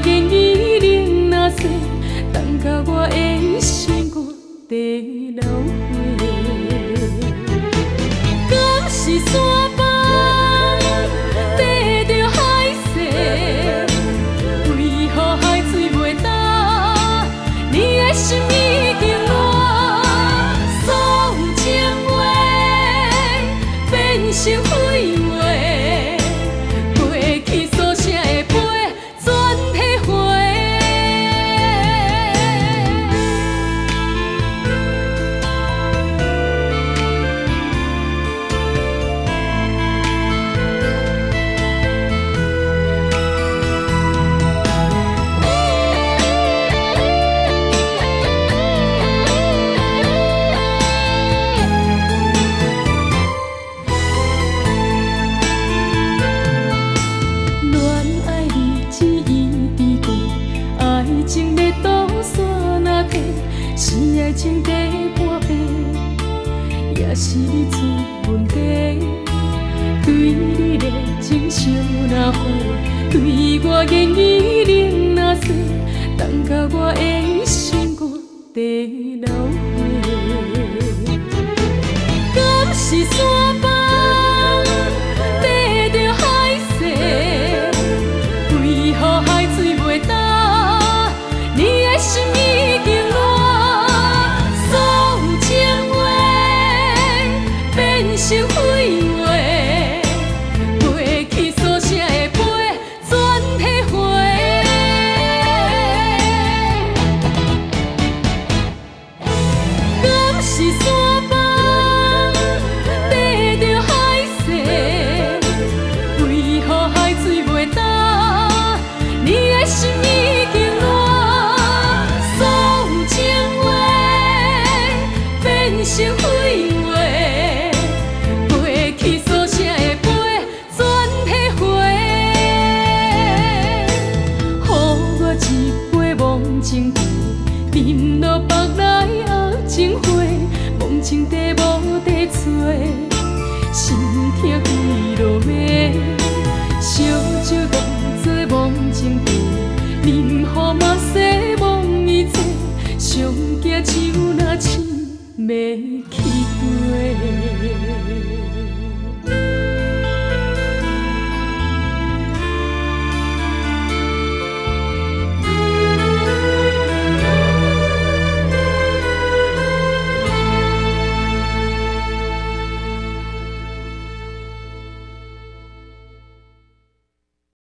我愿意冷若雪，等甲我的心肝地流血。敢是山崩地着海誓，为何海水袂干？你的心已经烂，所有情话变成废话。 情要渡山若提，是爱情地半平，也是你出问题。对你的情伤若火，对我愿意冷若雪，等甲我的心肝地流血。敢是山崩地着海誓，为何海水袂干？ 你的心已经烂，所有情话变成废话，过去所写的碑全体毁。敢是山崩地着海誓，为何海水袂干？你的心已经烂。 变成废话，过去所写的碑全体毁。予我一杯忘情茶，饮落腹内压情花，忘情茶无地找，心痛几落暝。烧酒当作忘情茶，饮予嘛洗忘一切，上惊手若青。 要去飞。